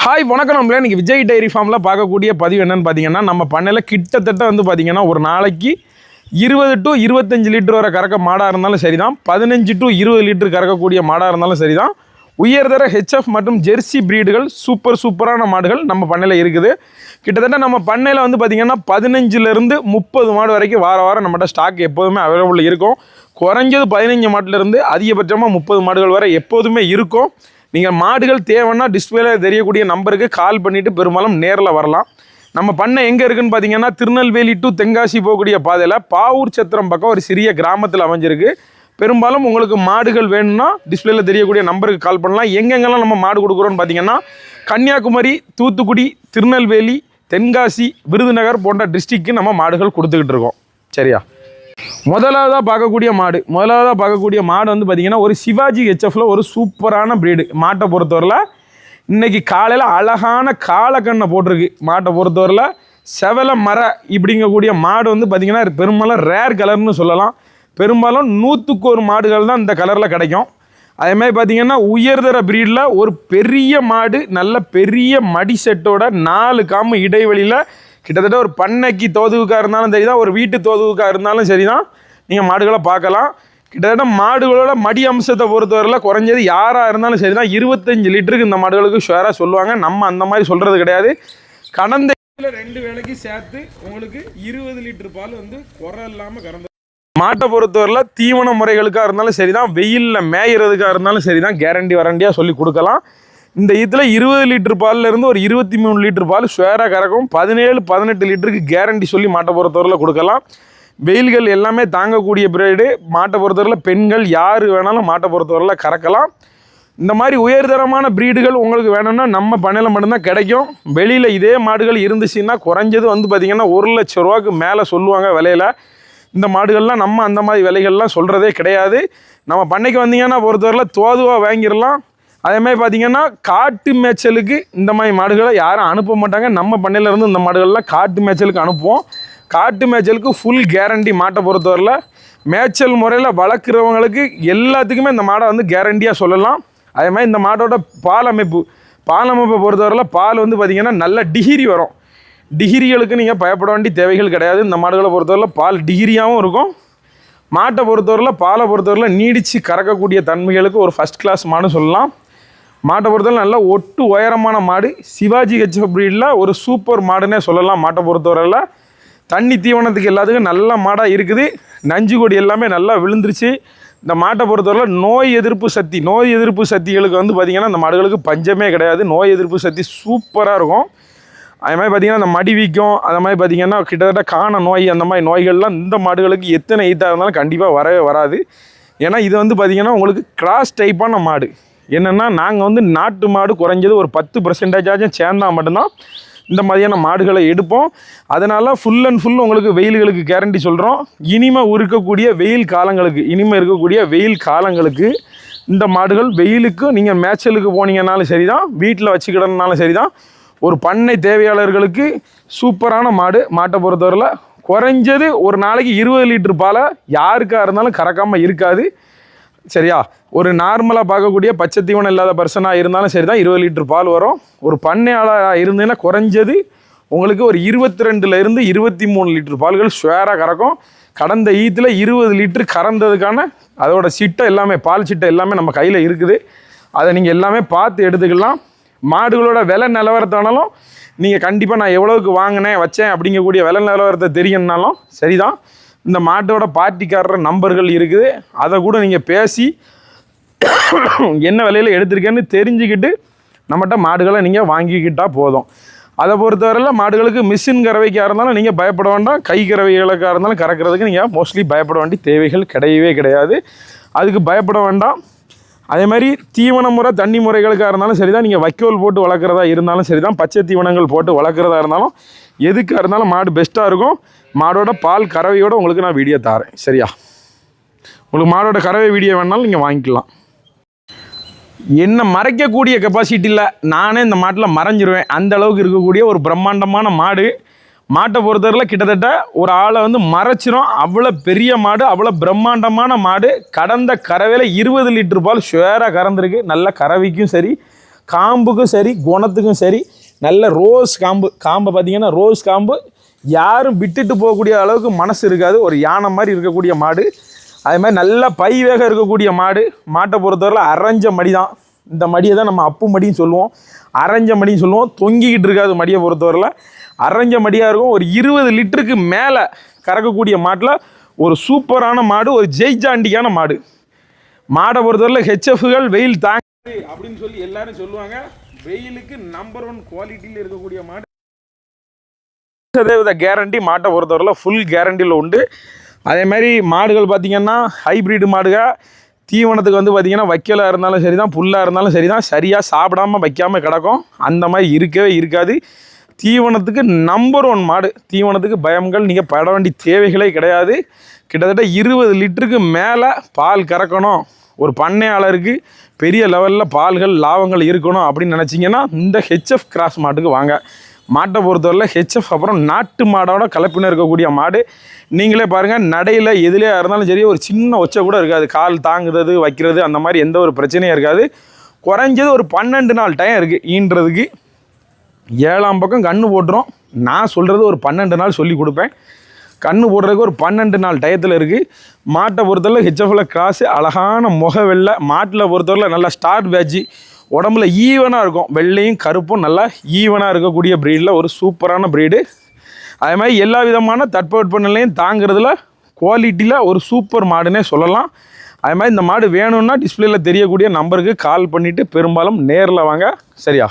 Hi வணக்கம். நம்மளே இன்றைக்கி விஜய் டைரி ஃபார்மில் பார்க்கக்கூடிய பதிவு என்னென்னு பார்த்தீங்கன்னா, நம்ம பண்ணையில் கிட்டத்தட்ட வந்து பார்த்திங்கன்னா ஒரு நாளைக்கு 20 to 25 லிட்டர் வரை கறக்க மாடாக இருந்தாலும் சரி தான், 15 to 20 லிட்டர் கறக்கக்கூடிய மாடாக இருந்தாலும் சரி தான், உயர்தர ஹெச்எஃப் மற்றும் ஜெர்சி ப்ரீடுகள் சூப்பரான மாடுகள் நம்ம பண்ணையில் இருக்குது. கிட்டத்தட்ட நம்ம பண்ணையில் வந்து பார்த்திங்கன்னா 15லேருந்து 30 மாடு வரைக்கும் வாரம் நம்மகிட்ட ஸ்டாக் எப்போதுமே அவைலபிள் இருக்கும். குறைஞ்சது 15 மாட்டிலேருந்து அதிகபட்சமாக 30 மாடுகள் வரை எப்போதுமே இருக்கும். நீங்கள் மாடுகள் தேவைன்னா டிஸ்பிளேல தெரியக்கூடிய நம்பருக்கு கால் பண்ணிவிட்டு பெரும்பாலும் நேரில் வரலாம். நம்ம பண்ணை எங்கே இருக்குதுன்னு பார்த்தீங்கன்னா, திருநெல்வேலி டு தென்காசி போகக்கூடிய பாதையில் பாவூர் சத்திரம் பக்கம் ஒரு சிறிய கிராமத்தில் அமைஞ்சிருக்கு. பெரும்பாலும் உங்களுக்கு மாடுகள் வேணும்னா டிஸ்பிளேல தெரியக்கூடிய நம்பருக்கு கால் பண்ணலாம். எங்கெங்கெல்லாம் நம்ம மாடு கொடுக்குறோன்னு பார்த்தீங்கன்னா, கன்னியாகுமரி, தூத்துக்குடி, திருநெல்வேலி, தென்காசி, விருதுநகர் போன்ற டிஸ்ட்ரிக்க்கு நம்ம மாடுகள் கொடுத்துக்கிட்டு இருக்கோம். சரியா? முதலாவதாக பார்க்கக்கூடிய மாடு வந்து பார்த்திங்கன்னா ஒரு சிவாஜி ஹெச்எஃப்பில் ஒரு சூப்பரான ப்ரீடு. மாட்டை பொறுத்தவரையில் இன்றைக்கி காலையில் அழகான காலக்கண்ணை போட்டிருக்கு. மாட்டை பொறுத்தவரையில் செவலை மர இப்படிங்கக்கூடிய மாடு வந்து பார்த்திங்கன்னா பெரும்பாலும் ரேர் கலர்னு சொல்லலாம். பெரும்பாலும் 100க்கு 1 மாடுகள் தான் இந்த கலரில் கிடைக்கும். அதேமாதிரி பார்த்திங்கன்னா உயர்தர ப்ரீடில் ஒரு பெரிய மாடு, நல்ல பெரிய மடி செட்டோட 4 காம்பு இடைவெளியில், கிட்டத்தட்ட ஒரு பண்ணைக்கு தோதுவுக்காக இருந்தாலும் சரி தான், ஒரு வீட்டு தோதுவுக்காக இருந்தாலும் சரி தான், நீங்கள் மாடுகளை பார்க்கலாம். கிட்டத்தட்ட மாடுகளோட மடி அம்சத்தை பொறுத்தவரையில் குறைஞ்சது யாராக இருந்தாலும் சரி தான் 25 லிட்டருக்கு இந்த மாடுகளுக்கு ஷுவராக சொல்லுவாங்க. நம்ம அந்த மாதிரி சொல்கிறது கிடையாது. கடந்த 2 வேளைக்கு சேர்த்து உங்களுக்கு 20 லிட்டர் பால் வந்து குறை இல்லாமல் கறந்து. மாட்டை பொறுத்தவரையில் தீவன முறைகளுக்காக இருந்தாலும் சரி தான், வெயிலில் மேயிறதுக்காக இருந்தாலும் சரி தான், கேரண்டி வாரண்டியாக சொல்லி கொடுக்கலாம். இந்த இதில் 20 லிட்டர் பாலிலேருந்து ஒரு 23 லிட்டர் பால் ஷுவராக கறக்கும். 17-18 லிட்டருக்கு கேரண்டி சொல்லி மாட்டை பொறுத்தவரையில் கொடுக்கலாம். வெயில்கள் எல்லாமே தாங்கக்கூடிய பிரீடு. மாட்டை பொறுத்தவரையில் பெண்கள் யார் வேணாலும் மாட்டை பொறுத்தவரையில் கறக்கலாம். இந்த மாதிரி உயர்தரமான ப்ரீடுகள் உங்களுக்கு வேணும்னா நம்ம பண்ணையில் மட்டும்தான் கிடைக்கும். வெளியில் இதே மாடுகள் இருந்துச்சுன்னா குறைஞ்சது வந்து பார்த்திங்கன்னா 1 லட்ச ரூபாய்க்கு மேலே சொல்லுவாங்க விலையில். இந்த மாடுகள்லாம் நம்ம அந்த மாதிரி விலைகள்லாம் சொல்கிறதே கிடையாது. நம்ம பண்ணைக்கு வந்தீங்கன்னா பொறுத்தவரையில் தோதுவாக வாங்கிடலாம். அதேமாதிரி பார்த்திங்கன்னா காட்டு மேய்ச்சலுக்கு இந்த மாதிரி மாடுகளை யாரும் அனுப்ப மாட்டாங்க. நம்ம பண்ணையிலேருந்து இந்த மாடுகள்லாம் காட்டு மேய்ச்சலுக்கு அனுப்புவோம். காட்டு மேய்ச்சலுக்கு ஃபுல் கேரண்டி. மாட்டை பொறுத்தவரையில் மேய்ச்சல் முறையில் வளர்க்குறவங்களுக்கு எல்லாத்துக்குமே இந்த மாடை வந்து கேரண்டியாக சொல்லலாம். அதே மாதிரி இந்த மாட்டோட பால் அமைப்பை பொறுத்தவரையில் பால் வந்து பார்த்திங்கன்னா நல்ல டிகிரி வரும். டிகிரிகளுக்கு நீங்கள் பயப்பட வேண்டிய தேவைகள் கிடையாது. இந்த மாடுகளை பொறுத்தவரையில் பால் டிகிரியாகவும் இருக்கும். மாட்டை பொறுத்தவரையில் பாலை பொறுத்தவரையில் நீடித்து கறக்கக்கூடிய தன்மைகளுக்கு ஒரு ஃபஸ்ட் கிளாஸ் மாடு சொல்லலாம். மாட்டை பொறுத்தவரை நல்ல ஒட்டு உயரமான மாடு. சிவாஜி ஹெச்எஃப் ப்ரீடில் ஒரு சூப்பர் மாடுன்னே சொல்லலாம். மாட்டை பொறுத்தவரையில் தண்ணி தீவனத்துக்கு எல்லாத்துக்கும் நல்ல மாடாக இருக்குது. நஞ்சு கொடி எல்லாமே நல்லா விழுந்துருச்சு. இந்த மாட்டை பொறுத்தவரையில் நோய் எதிர்ப்பு சக்திகளுக்கு வந்து பார்த்திங்கன்னா இந்த மாடுகளுக்கு பஞ்சமே கிடையாது. நோய் எதிர்ப்பு சக்தி சூப்பராக இருக்கும். அது மாதிரி பார்த்திங்கன்னா இந்த மடி வீக்கம், அது மாதிரி பார்த்திங்கன்னா கிட்டத்தட்ட காண நோய், அந்த மாதிரி நோய்கள்லாம் இந்த மாடுகளுக்கு எத்தனை ஈத்தாக இருந்தாலும் கண்டிப்பாக வரவே வராது. ஏன்னா இது வந்து பார்த்திங்கன்னா உங்களுக்கு கிராஸ் டைப்பான மாடு. என்னென்னா நாங்கள் வந்து நாட்டு மாடு குறைஞ்சது ஒரு 10% சேர்ந்தால் மட்டும்தான் இந்த மாதிரியான மாடுகளை எடுப்போம். அதனால் ஃபுல் அண்ட் ஃபுல் உங்களுக்கு வெயில்களுக்கு கேரண்டி சொல்கிறோம். இனிமேல் இருக்கக்கூடிய வெயில் காலங்களுக்கு இந்த மாடுகள் வெயிலுக்கு நீங்கள் மேய்ச்சலுக்கு போனீங்கன்னாலும் சரி தான், வீட்டில் வச்சுக்கிடனாலும் சரி தான், ஒரு பண்ணை தேவையாளர்களுக்கு சூப்பரான மாட்டை பொறுத்தவரையில் குறைஞ்சது ஒரு நாளைக்கு 20 லிட்டர் பாலை யாருக்காக இருந்தாலும் கறக்காமல் இருக்காது. சரியா? ஒரு நார்மலாக பார்க்கக்கூடிய பச்சை தீவனம் இல்லாத பர்சனாக இருந்தாலும் சரி தான் 20 லிட்டர் பால் வரும். ஒரு பண்ணையாளராக இருந்தீங்கன்னா குறைஞ்சது உங்களுக்கு ஒரு 22லேருந்து 23 லிட்டர் பால்கள் ஷுவராக கறக்கும். கடந்த ஈத்தில் 20 லிட்டர் கறந்ததுக்கான அதோட சிட்டை எல்லாமே, பால் சிட்டை எல்லாமே நம்ம கையில் இருக்குது. அதை நீங்கள் எல்லாமே பார்த்து எடுத்துக்கலாம். மாடுகளோட விலை நிலவரத்தானாலும் நீங்கள் கண்டிப்பாக நான் எவ்வளோவுக்கு வச்சேன் அப்படிங்கக்கூடிய விலை நிலவரத்தை தெரியணுன்னாலும் சரி தான், இந்த மாட்டோட பார்ட்டிக்காரர் நம்பர்கள் இருக்குது. அதை கூட நீங்கள் பேசி என்ன விலையில் எடுத்திருக்கேன்னு தெரிஞ்சுக்கிட்டு நம்மகிட்ட மாடுகளை நீங்கள் வாங்கிக்கிட்டால் போதும். அதை பொறுத்தவரையில் மாடுகளுக்கு மிஷின் கறவைக்காக இருந்தாலும் நீங்கள் பயப்பட வேண்டாம். கை கறவைகளுக்காக இருந்தாலும் கறக்கிறதுக்கு நீங்கள் மோஸ்ட்லி பயப்பட வேண்டிய தேவைகள் கிடையவே கிடையாது. அதுக்கு பயப்பட வேண்டாம். அதே மாதிரி தீவன முறை, தண்ணி முறைகளுக்காக இருந்தாலும் சரி தான், நீங்கள் வைக்கோல் போட்டு வளர்க்குறதா இருந்தாலும் சரி தான், பச்சை தீவனங்கள் போட்டு வளர்க்குறதா இருந்தாலும், எதுக்காக இருந்தாலும் மாடு பெஸ்ட்டாக இருக்கும். மாடோட பால் கறவையோடு உங்களுக்கு நான் வீடியோ தரேன். சரியா? உங்களுக்கு மாடோட கறவை வீடியோ வேணாலும் நீங்கள் வாங்கிக்கலாம். என்ன மறைக்கக்கூடிய கெப்பாசிட்டியில் நானே இந்த மாட்டில் மறைஞ்சிருவேன். அந்த அளவுக்கு இருக்கக்கூடிய ஒரு பிரம்மாண்டமான மாடு. மாட்டை பொறுத்தவரையில் கிட்டத்தட்ட ஒரு ஆளை வந்து மறைச்சிரும். அவ்வளோ பெரிய மாடு, அவ்வளோ பிரம்மாண்டமான மாடு. கடந்த கறவையில் 20 லிட்டர் பால் ஷுவராக கறந்துருக்கு. நல்ல கறவைக்கும் சரி, காம்புக்கும் சரி குணத்துக்கும் சரி நல்ல ரோஸ் காம்பை பார்த்திங்கன்னா ரோஸ் காம்பு யாரும் விட்டுட்டு போகக்கூடிய அளவுக்கு மனசு இருக்காது. ஒரு யானை மாதிரி இருக்கக்கூடிய மாடு. அதே மாதிரி நல்ல பை வேகம் இருக்கக்கூடிய மாடு. மாட்டை பொறுத்தவரை அரைஞ்ச மடி தான். இந்த மடியை தான் நம்ம அப்பு மடின்னு சொல்லுவோம், அரைஞ்ச மடின்னு சொல்லுவோம். தொங்கிக்கிட்டு இருக்காது மடியை பொறுத்தவரையில், அரைஞ்ச மடியாக இருக்கும். ஒரு 20 லிட்டருக்கு மேலே கறக்கக்கூடிய மாட்டில் ஒரு சூப்பரான மாடு, ஒரு ஜெய்ஜாண்டிக்கான மாடு. மாடை பொறுத்தவரையில் ஹெச்எஃப்கள் வெயில் தாங்க அப்படின்னு சொல்லி எல்லாரும் சொல்லுவாங்க. வெயிலுக்கு நம்பர் 1 குவாலிட்டியில் இருக்கக்கூடிய மாடு. சதவீத கேரண்டி மாட்டை பொறுத்தவரையில் ஃபுல் கேரண்டியில் உண்டு. அதே மாதிரி மாடுகள் பார்த்திங்கன்னா ஹைப்ரிட் மாடுகள் தீவனத்துக்கு வந்து பார்த்திங்கன்னா வைக்கலாக இருந்தாலும் சரி தான், புல்லாக இருந்தாலும் சரி தான், சரியாக சாப்பிடாமல் வைக்காமல் கிடக்கும். அந்த மாதிரி இருக்கவே இருக்காது. தீவனத்துக்கு நம்பர் 1 மாடு. தீவனத்துக்கு பயங்கள் நீங்கள் பட வேண்டிய தேவைகளே கிடையாது. கிட்டத்தட்ட 20 லிட்டருக்கு மேலே பால் கறக்கணும், ஒரு பண்ணையாளருக்கு பெரிய லெவலில் பால்கள் லாபங்கள் இருக்கணும் அப்படின்னு நினச்சிங்கன்னா இந்த ஹெச்எஃப் கிராஸ் மாட்டுக்கு வாங்க. மாட்டை பொறுத்தவரையில் ஹெச்எஃப் அப்புறம் நாட்டு மாடோட கலப்பின இருக்கக்கூடிய மாடு. நீங்களே பாருங்கள், நடையில் எதுலேயா இருந்தாலும் சரி ஒரு சின்ன ஒச்சை கூட இருக்காது. கால் தாங்குறது வைக்கிறது அந்த மாதிரி எந்த ஒரு பிரச்சனையும் இருக்காது. குறைஞ்சது ஒரு 12 நாள் டைம் இருக்குது ஈன்றதுக்கு. 7ஆம் பக்கம் கன்று போட்டுரும். நான் சொல்கிறது ஒரு 12 நாள் சொல்லி கொடுப்பேன். கன்று போடுறதுக்கு ஒரு 12 நாள் டயத்தில் இருக்குது. மாட்டை பொறுத்தவரை ஹெச்எஃப்பில் கிராஸு, அழகான முக வெள்ளை. மாட்டில் பொறுத்தவரை நல்லா ஸ்டார் பேட்ஜி, உடம்புல ஈவனாக இருக்கும். வெள்ளையும் கருப்பும் நல்லா ஈவனாக இருக்கக்கூடிய ப்ரீடில் ஒரு சூப்பரான ப்ரீடு. அதே மாதிரி எல்லா விதமான தட்பவெப்பநிலையும் தாங்கிறதுல குவாலிட்டியில் ஒரு சூப்பர் மாடுன்னே சொல்லலாம். அதே மாதிரி இந்த மாடு வேணும்னா டிஸ்பிளேயில் தெரியக்கூடிய நம்பருக்கு கால் பண்ணிவிட்டு பெரும்பாலும் நேரில் வாங்க. சரியா?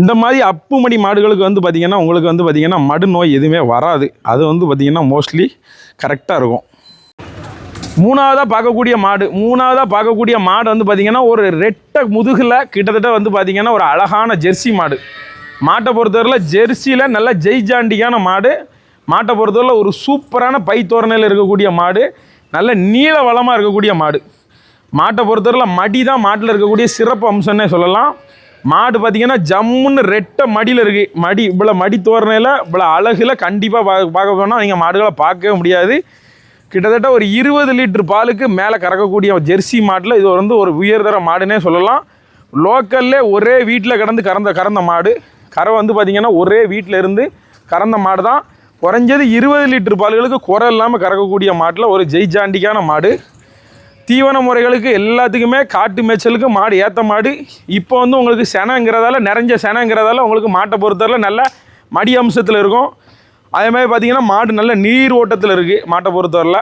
இந்த மாதிரி அப்பு மடி மாடுகளுக்கு வந்து பார்த்திங்கன்னா உங்களுக்கு வந்து பார்த்திங்கன்னா மடு நோய் எதுவுமே வராது. அது வந்து பார்த்திங்கன்னா மோஸ்ட்லி கரெக்டாக இருக்கும். மூணாவதாக பார்க்கக்கூடிய மாடு வந்து பார்த்திங்கன்னா ஒரு ரெட்டை முதுகில் கிட்டத்தட்ட வந்து பார்த்திங்கன்னா ஒரு அழகான ஜெர்சி மாடு. மாட்டை பொறுத்தவரையில் ஜெர்சியில் நல்ல ஜெய்ஜாண்டிக்கான மாடு. மாட்டை பொறுத்தவரையில் ஒரு சூப்பரான பை தோரணையில் இருக்கக்கூடிய மாடு. நல்ல நீள வளமாக இருக்கக்கூடிய மாடு. மாட்டை பொறுத்தவரையில் மடி தான் மாட்டில் இருக்கக்கூடிய சிறப்பு அம்சம்னே சொல்லலாம். மாடு பார்த்திங்கன்னா ஜம்முன்னு ரெட்டை மடியில் இருக்குது. மடி இவ்வளோ மடி தோரணையில் இவ்வளோ அழகில் கண்டிப்பாக பார்க்க போனால் நீங்கள் மாடுகளை பார்க்கவே முடியாது. கிட்டத்தட்ட ஒரு 20 லிட்டர் பாலுக்கு மேலே கறக்கக்கூடிய ஜெர்சி மாட்டில் இது வந்து ஒரு உயர்தர மாடுன்னே சொல்லலாம். லோக்கல்லே ஒரே வீட்டில் கறந்த மாடு. கரை வந்து பார்த்திங்கன்னா ஒரே வீட்டில் இருந்து கறந்த மாடு தான். குறைஞ்சது 20 லிட்டர் பால்களுக்கு குறை இல்லாமல் கறக்கக்கூடிய மாட்டில் ஒரு ஜெய்ஜாண்டிக்கான மாடு. தீவன முறைகளுக்கு எல்லாத்துக்குமே காட்டு மேய்ச்சலுக்கு மாடு ஏற்ற மாடு. இப்போ வந்து உங்களுக்கு செனங்கிறதால, நிறைஞ்ச செனங்கிறதால உங்களுக்கு மாட்டை பொறுத்தவரையில் நல்ல மடி அம்சத்தில் இருக்கும். அதே மாதிரி பார்த்திங்கன்னா மாடு நல்ல நீர் ஓட்டத்தில் இருக்குது. மாட்டை பொறுத்தவரையில்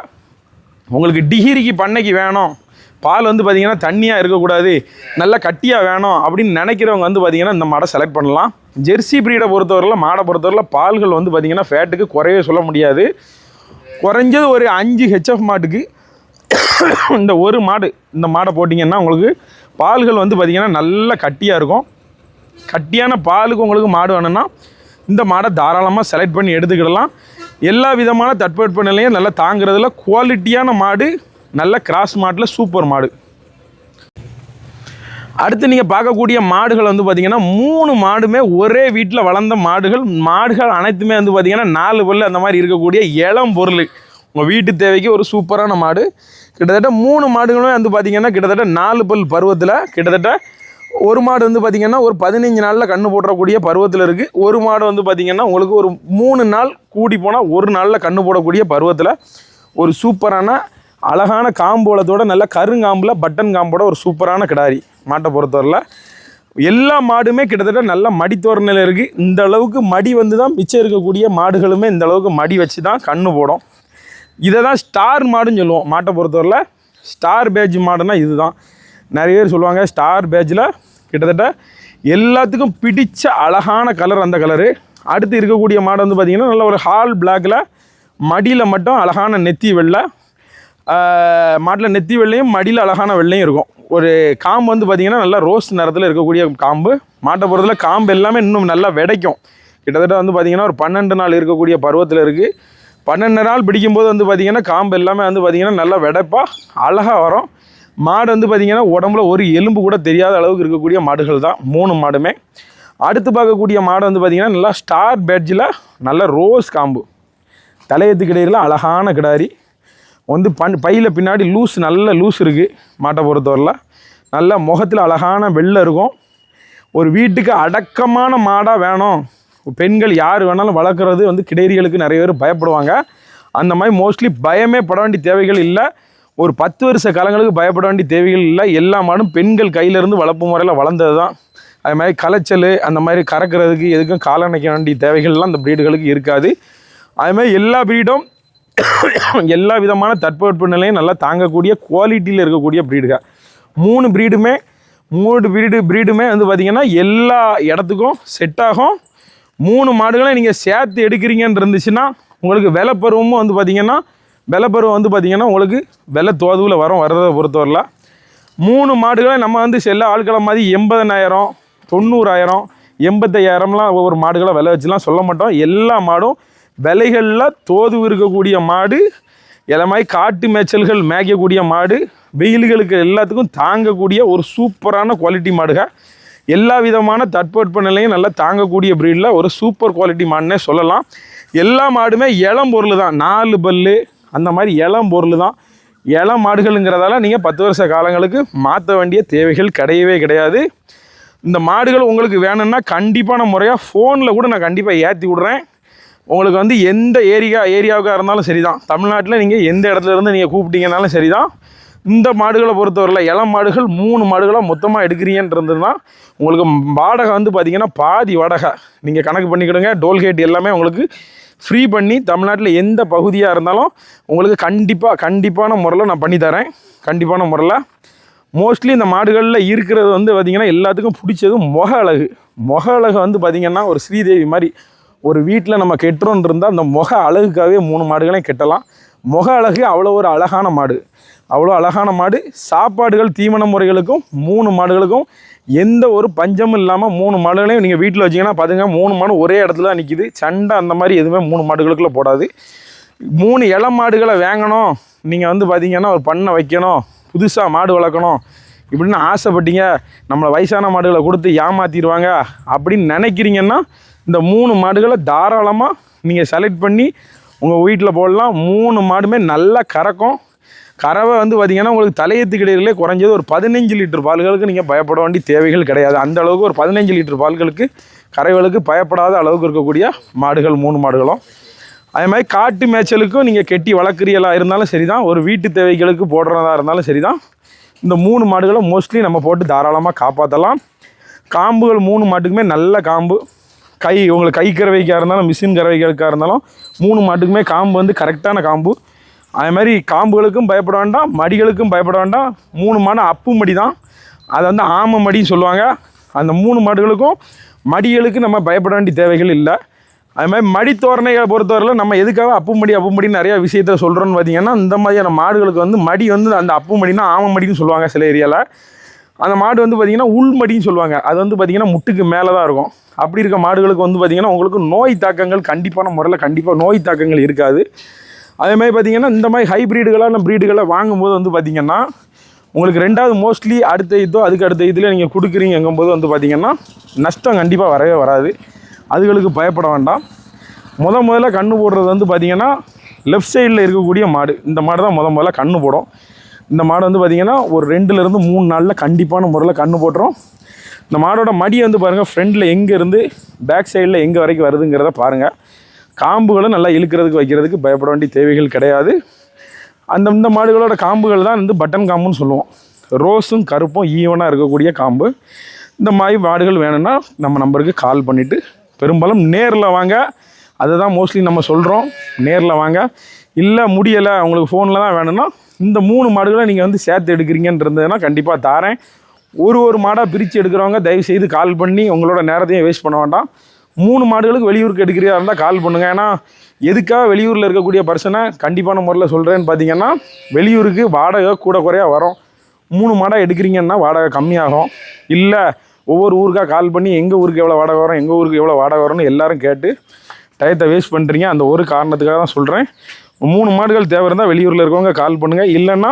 உங்களுக்கு டிகிரிக்கு பண்ணைக்கு வேணும், பால் வந்து பார்த்திங்கன்னா தண்ணியாக இருக்கக்கூடாது, நல்லா கட்டியாக வேணும் அப்படின்னு நினைக்கிறவங்க வந்து பார்த்திங்கன்னா இந்த மாடை செலக்ட் பண்ணலாம். ஜெர்சி ப்ரீடை பொறுத்தவரையில் மாடை பொறுத்தவரையில் பால்கள் வந்து பார்த்திங்கன்னா ஃபேட்டுக்கு குறையவே சொல்ல முடியாது. குறைஞ்சது ஒரு 5 ஹெச்எஃப் மாட்டுக்கு இந்த ஒரு மாடு, இந்த மாடை போட்டிங்கன்னா உங்களுக்கு பால்கள் வந்து பார்த்திங்கன்னா நல்ல கட்டியாக இருக்கும். கட்டியான பாலுக்கு உங்களுக்கு மாடு வேணும்னா இந்த மாடை தாராளமாக செலக்ட் பண்ணி எடுத்துக்கிடலாம். எல்லா விதமான தட்பவெப்ப நிலையும் நல்லா தாங்கிறதுல குவாலிட்டியான மாடு, நல்ல கிராஸ் மாட்டில் சூப்பர் மாடு. அடுத்து நீங்கள் பார்க்கக்கூடிய மாடுகள் வந்து பார்த்திங்கன்னா 3 மாடுமே ஒரே வீட்டில் வளர்ந்த மாடுகள் அனைத்துமே வந்து பார்த்திங்கன்னா 4 பல்லு அந்த மாதிரி இருக்கக்கூடிய இளம் பொருள். உங்கள் வீட்டு தேவைக்கு ஒரு சூப்பரான மாடு. கிட்டத்தட்ட 3 மாடுகளுமே வந்து பார்த்திங்கன்னா கிட்டத்தட்ட 4 பல் பருவத்தில், கிட்டத்தட்ட ஒரு மாடு வந்து பார்த்திங்கன்னா ஒரு 15 நாளில் கன்று போடக்கூடிய பருவத்தில் இருக்குது. ஒரு மாடு வந்து பார்த்திங்கன்னா உங்களுக்கு ஒரு 3 நாள் கூடி போனால் ஒரு நாளில் கன்று போடக்கூடிய பருவத்தில் ஒரு சூப்பரான அழகான காம்போலத்தோட நல்ல கருங்காம்பில் பட்டன் காம்போட ஒரு சூப்பரான கிடாரி. மாட்டை பொறுத்தவரையில் எல்லா மாடுமே கிட்டத்தட்ட நல்ல மடி தோரணையில் இருக்குது. இந்த அளவுக்கு மடி வந்து தான் மிச்சம் இருக்கக்கூடிய மாடுகளுமே இந்த அளவுக்கு மடி வச்சு தான் கன்று போடும். இதை தான் ஸ்டார் மாடுன்னு சொல்லுவோம். மாட்டை பொறுத்தவரையில் ஸ்டார் பேட்ஜ் மாடுனா இது தான். நிறைய பேர் சொல்லுவாங்க ஸ்டார் பேட்ஜில் கிட்டத்தட்ட எல்லாத்துக்கும் பிடிச்ச அழகான கலர் அந்த கலரு. அடுத்து இருக்கக்கூடிய மாடு வந்து பார்த்திங்கன்னா நல்ல ஒரு ஹால் பிளாக்கில் மடியில் மட்டும் அழகான நெத்தி வெள்ளை. மாட்டில் நெத்தி வெள்ளையும் மடியில் அழகான வெள்ளையும் இருக்கும். ஒரு காம்பு வந்து பார்த்திங்கன்னா நல்லா ரோஸ் நிறத்தில் இருக்கக்கூடிய காம்பு. மாட்டை பொறுத்தவரையில் காம்பு எல்லாமே இன்னும் நல்லா விடைக்கும். கிட்டத்தட்ட வந்து பார்த்திங்கன்னா ஒரு 12 நாள் இருக்கக்கூடிய பருவத்தில் இருக்குது. 12 நாள் பிடிக்கும்போது வந்து பார்த்திங்கன்னா காம்பு எல்லாமே வந்து பார்த்திங்கன்னா நல்லா விடைப்பாக அழகாக வரும். மாடு வந்து பார்த்திங்கன்னா உடம்புல ஒரு எலும்பு கூட தெரியாத அளவுக்கு இருக்கக்கூடிய மாடுகள் தான் 3 மாடுமே. அடுத்து பார்க்கக்கூடிய மாடு வந்து பார்த்திங்கன்னா நல்லா ஸ்டார் பேட்ஜில் நல்ல ரோஸ் காம்பு, தலையத்துக்கு இடையில் அழகான கிடாரி. வந்து பையில் பின்னாடி நல்ல லூஸ் இருக்குது. மாட்டை பொறுத்தவரையில் நல்ல முகத்தில் அழகான வெள்ளை இருக்கும். ஒரு வீட்டுக்கு அடக்கமான மாடாக வேணும், பெண்கள் யார் வேணாலும் வளர்க்குறது வந்து கிடேரிகளுக்கு நிறைய பேர் பயப்படுவாங்க. அந்த மாதிரி மோஸ்ட்லி பயமே பட வேண்டிய தேவைகள் இல்லை. ஒரு 10 வருஷ காலங்களுக்கு பயப்பட வேண்டிய தேவைகள் இல்லை. எல்லா மாடும் பெண்கள் கையிலேருந்து வளர்ப்பு முறையில் வளர்ந்தது தான். அது மாதிரி களைச்சல் அந்த மாதிரி கறக்கிறதுக்கு எதுக்கும் காலணைக்க வேண்டிய தேவைகள்லாம் அந்த ப்ரீடுகளுக்கு இருக்காது. அதுமாதிரி எல்லா ப்ரீடும் எல்லா விதமான தட்பவெட்ப நிலையும் நல்லா தாங்கக்கூடிய குவாலிட்டியில் இருக்கக்கூடிய ப்ரீடுகள். 3 ப்ரீடுமே வந்து பார்த்திங்கன்னா எல்லா இடத்துக்கும் செட் ஆகும். 3 மாடுகளை நீங்கள் சேர்த்து எடுக்கிறீங்கன்னு இருந்துச்சுன்னா உங்களுக்கு விலைப்பருவமும் வந்து பார்த்திங்கன்னா உங்களுக்கு விலை தோதுவில் வர்றதை பொறுத்தவரையில் 3 மாடுகளை நம்ம வந்து செல்ல ஆட்களை மாதிரி 80,000 90,000 85,000லாம் ஒவ்வொரு மாடுகளை விலை வச்சுலாம் சொல்ல மாட்டோம். எல்லா மாடும் விலைகளில் தோது இருக்கக்கூடிய மாடு, எல்லாமே காட்டு மேய்ச்சல்கள் மேய்க்கக்கூடிய மாடு, வெயில்களுக்கு எல்லாத்துக்கும் தாங்கக்கூடிய ஒரு சூப்பரான குவாலிட்டி மாடுகள். எல்லா விதமான தட்பவெட்ப நிலையும் நல்லா தாங்கக்கூடிய ப்ரீடில் ஒரு சூப்பர் குவாலிட்டி மாடுனே சொல்லலாம். எல்லா மாடுமே இளம் பொருள் தான், 4 பல்லு அந்த மாதிரி இளம் பொருள் தான். இளம் மாடுகள்ங்கிறதால நீங்கள் 10 வருஷ காலங்களுக்கு மாற்ற வேண்டிய தேவைகள் கிடையவே கிடையாது. இந்த மாடுகள் உங்களுக்கு வேணும்னா கண்டிப்பான முறையாக ஃபோனில் கூட நான் கண்டிப்பாக ஏற்றி விட்றேன். உங்களுக்கு வந்து எந்த ஏரியாவுக்காக இருந்தாலும் சரி தான், தமிழ்நாட்டில் நீங்கள் எந்த இடத்துல இருந்து நீங்கள் கூப்பிட்டீங்கனாலும் சரி தான். இந்த மாடுகளை பொறுத்தவரையில் இளம் மாடுகள் 3 மாடுகளாக மொத்தமாக எடுக்கிறீங்கன்றதுனா உங்களுக்கு வாடகை வந்து பார்த்திங்கன்னா பாதி வாடகை நீங்கள் கணக்கு பண்ணிக்கிடுங்க. டோல்கேட் எல்லாமே உங்களுக்கு ஃப்ரீ பண்ணி தமிழ்நாட்டில் எந்த பகுதியாக இருந்தாலும் உங்களுக்கு கண்டிப்பான முறையில் நான் பண்ணித்தரேன். கண்டிப்பான முறையில் மோஸ்ட்லி இந்த மாடுகளில் இருக்கிறது வந்து பார்த்திங்கன்னா எல்லாத்துக்கும் பிடிச்சது முக அழகு வந்து பார்த்திங்கன்னா ஒரு ஸ்ரீதேவி மாதிரி ஒரு வீட்டில் நம்ம கெட்டுறோன்னு இருந்தால் அந்த முக அழகுக்காகவே 3 மாடுகளையும் கெட்டலாம். முக அழகு அவ்வளோ ஒரு அழகான மாடு. சாப்பாடுகள் தீவன முறைகளுக்கும் 3 மாடுகளுக்கும் எந்த ஒரு பஞ்சமும் இல்லாமல் 3 மாடுகளையும் நீங்கள் வீட்டில் வச்சிங்கன்னா பார்த்துங்க 3 மாடு ஒரே இடத்துல தான் நிற்கிது. சண்டை அந்த மாதிரி எதுவுமே 3 மாடுகளுக்குள்ளே போடாது. 3 இளம் மாடுகளை வாங்கணும், நீங்கள் வந்து பார்த்திங்கன்னா ஒரு பண்ணை வைக்கணும், புதுசாக மாடு வளர்க்கணும் இப்படின்னு ஆசைப்பட்டீங்க, நம்மளை வயசான மாடுகளை கொடுத்து ஏமாற்றிடுவாங்க அப்படின்னு நினைக்கிறீங்கன்னா இந்த 3 மாடுகளை தாராளமாக நீங்கள் செலக்ட் பண்ணி உங்கள் வீட்டில் போடலாம். 3 மாடுமே நல்லா கறவை வந்து பார்த்திங்கன்னா உங்களுக்கு தலையத்து கிடையிலே குறைஞ்சது ஒரு 15 லிட்டர் பால்களுக்கு நீங்கள் பயப்பட வேண்டிய தேவைகள் கிடையாது. அந்த அளவுக்கு ஒரு 15 லிட்டர் பால்களுக்கு கறவைகளுக்கு பயப்படாத அளவுக்கு இருக்கக்கூடிய மாடுகள் 3 மாடுகளும். அதே மாதிரி காட்டு மேய்ச்சலுக்கும் நீங்கள் கெட்டி வளர்க்குறீங்களா இருந்தாலும் சரி தான், ஒரு வீட்டு தேவைகளுக்கு போடுறதா இருந்தாலும் சரி தான், இந்த 3 மாடுகளை மோஸ்ட்லி நம்ம போட்டு தாராளமாக காப்பாற்றலாம். காம்புகள் 3 மாட்டுக்குமே நல்ல காம்பு. உங்களுக்கு கை கறவைக்காக இருந்தாலும் மிஷின் கறவைகளுக்காக இருந்தாலும் 3 மாட்டுக்குமே காம்பு வந்து கரெக்டான காம்பு. அதே மாதிரி காம்புகளுக்கும் பயப்பட வேண்டாம், மடிகளுக்கும் பயப்பட வேண்டாம். 3 மாடு அப்பு மடி தான், அதை வந்து ஆமை மடின்னு சொல்லுவாங்க. அந்த 3 மாடுகளுக்கும் மடிகளுக்கு நம்ம பயப்பட வேண்டிய தேவைகள் இல்லை. அது மாதிரி மடி தோரணைகளை பொறுத்தவரையில் நம்ம எதுக்காக அப்பு மடின்னு நிறையா விஷயத்த சொல்கிறோன்னு பார்த்திங்கன்னா, இந்த மாதிரியான மாடுகளுக்கு வந்து மடி வந்து அந்த அப்பு மடினா ஆமை மடின்னு சொல்லுவாங்க சில ஏரியாவில். அந்த மாடு வந்து பார்த்திங்கன்னா உள் மடின்னு சொல்லுவாங்க. அது வந்து பார்த்திங்கன்னா முட்டுக்கு மேலே தான் இருக்கும். அப்படி இருக்க மாடுகளுக்கு வந்து பார்த்திங்கன்னா உங்களுக்கு நோய் தாக்கங்கள் கண்டிப்பான முறையில் நோய் தாக்கங்கள் இருக்காது. அதேமாதிரி பார்த்திங்கன்னா இந்த மாதிரி ஹைப்ரிடுகளான ப்ரீடுகளை வாங்கும்போது வந்து பார்த்திங்கன்னா உங்களுக்கு 2வது மோஸ்ட்லி அதுக்கு அடுத்த இதில் நீங்கள் கொடுக்குறீங்கும்போது வந்து பார்த்திங்கன்னா நஷ்டம் கண்டிப்பாக வரவே வராது. அதுகளுக்கு பயப்பட வேண்டாம். முதல்ல கன்று போடுறது வந்து பார்த்திங்கன்னா லெஃப்ட் சைடில் இருக்கக்கூடிய மாடு, இந்த மாடு தான் முதல்ல கன்று போடும். இந்த மாடு வந்து பார்த்திங்கன்னா ஒரு 2லேருந்து 3 நாளில் கண்டிப்பான முறையில் கன்று போட்டுரும். இந்த மாடோட மடியை வந்து பாருங்கள், ஃப்ரண்டில் எங்கேருந்து பேக் சைடில் எங்கே வரைக்கும் வருதுங்கிறத பாருங்கள். காம்புகளும் நல்லா இழுக்கிறதுக்கு வைக்கிறதுக்கு பயப்பட வேண்டிய தேவைகள் கிடையாது. இந்த மாடுகளோட காம்புகள் தான் வந்து பட்டன் காம்புன்னு சொல்லுவோம். ரோஸும் கருப்பும் ஈவனாக இருக்கக்கூடிய காம்பு. இந்த மாதிரி மாடுகள் வேணும்னா நம்ம நம்பருக்கு கால் பண்ணிவிட்டு பெரும்பாலும் நேரில் வாங்க, அதை தான் மோஸ்ட்லி நம்ம சொல்கிறோம். நேரில் வாங்க. இல்லை முடியலை உங்களுக்கு ஃபோனில் தான் வேணும்னா இந்த 3 மாடுகளை நீங்கள் வந்து சேர்த்து எடுக்கிறீங்கன்றதுனா கண்டிப்பாக தாரேன். ஒரு மாடாக பிரித்து எடுக்கிறவங்க தயவுசெய்து கால் பண்ணி உங்களோட நேரத்தையும் வேஸ்ட் பண்ண வேண்டாம். 3 மாடுகளுக்கு வெளியூருக்கு எடுக்கிறதா இருந்தால் கால் பண்ணுங்கள். ஏன்னா எதுக்காக வெளியூரில் இருக்கக்கூடிய பர்சனை கண்டிப்பான முறையில் சொல்கிறேன்னு பார்த்தீங்கன்னா, வெளியூருக்கு வாடகை கூட குறையாக வரும். 3 மாடாக எடுக்கிறீங்கன்னா வாடகை கம்மியாகும். இல்லை ஒவ்வொரு ஊருக்காக கால் பண்ணி எங்கள் ஊருக்கு எவ்வளோ வாடகை வரும், எங்கள் ஊருக்கு எவ்வளோ வாடகை வரும்னு எல்லோரும் கேட்டு டயத்தை வேஸ்ட் பண்ணுறீங்க. அந்த ஒரு காரணத்துக்காக தான் சொல்கிறேன். 3 மாடுகள் தேவை இருந்தால் வெளியூரில் இருக்கவங்க கால் பண்ணுங்கள். இல்லைன்னா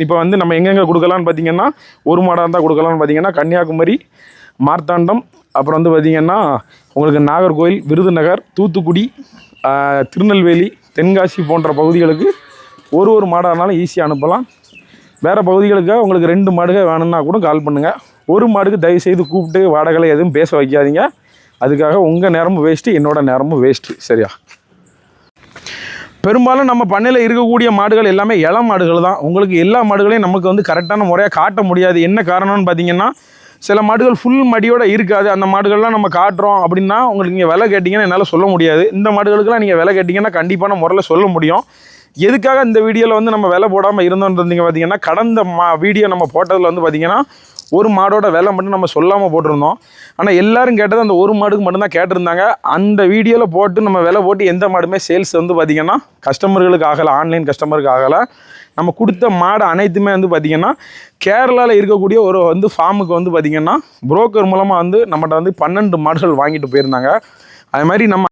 இப்போ வந்து நம்ம எங்கெங்கே கொடுக்கலான்னு பார்த்தீங்கன்னா, ஒரு மாடாக இருந்தால் கொடுக்கலான்னு பார்த்தீங்கன்னா கன்னியாகுமரி, மார்த்தாண்டம், அப்புறம் வந்து பார்த்திங்கன்னா உங்களுக்கு நாகர்கோவில், விருதுநகர், தூத்துக்குடி, திருநெல்வேலி, தென்காசி போன்ற பகுதிகளுக்கு ஒரு மாடாக இருந்தாலும் ஈஸியாக அனுப்பலாம். வேறு பகுதிகளுக்கு உங்களுக்கு 2 மாடுகள் வேணும்னா கூட கால் பண்ணுங்கள். ஒரு மாடுக்கு தயவுசெய்து கூப்பிட்டு வாடகை எதுவும் பேச வைக்காதீங்க. அதுக்காக உங்கள் நேரமும் வேஸ்ட்டு, என்னோடய நேரமும் வேஸ்ட்டு. சரியா? பெரும்பாலும் நம்ம பண்ணையில் இருக்கக்கூடிய மாடுகள் எல்லாமே இளம் மாடுகள் தான். உங்களுக்கு எல்லா மாடுகளையும் நமக்கு வந்து கரெக்டான முறையாக காட்ட முடியாது. என்ன காரணம்னு பார்த்தீங்கன்னா, சில மாடுகள் ஃபுல் மடியோடு இருக்காது. அந்த மாடுகள்லாம் நம்ம காட்டுறோம் அப்படின்னா உங்களுக்கு நீங்கள் விலை கேட்டிங்கன்னா என்னால் சொல்ல முடியாது. இந்த மாடுகளுக்கெல்லாம் நீங்கள் விலை கேட்டிங்கன்னா கண்டிப்பான முறையில் சொல்ல முடியும். எதுக்காக இந்த வீடியோவில் வந்து நம்ம விலை போடாமல் இருந்தோன்றீங்க பார்த்தீங்கன்னா, கடந்த வீடியோ நம்ம போட்டதில் வந்து பார்த்திங்கன்னா ஒரு மாடோட விலை மட்டும் நம்ம சொல்லாமல் போட்டிருந்தோம். ஆனால் எல்லோரும் கேட்டது அந்த ஒரு மாடுக்கு மட்டும்தான் கேட்டிருந்தாங்க. அந்த வீடியோவில் போட்டு நம்ம விலை போட்டு எந்த மாடுமே சேல்ஸ் வந்து பார்த்திங்கன்னா கஸ்டமர்களுக்கு ஆகலை, ஆன்லைன் கஸ்டமருக்கு ஆகலை. நம்ம கொடுத்த மாடு அனைத்துமே வந்து பார்த்திங்கன்னா கேரளாவில் இருக்கக்கூடிய ஒரு வந்து ஃபார்முக்கு வந்து பார்த்திங்கன்னா புரோக்கர் மூலமாக வந்து நம்மகிட்ட வந்து 12 மாடுகள் வாங்கிட்டு போயிருந்தாங்க. அது மாதிரி நம்ம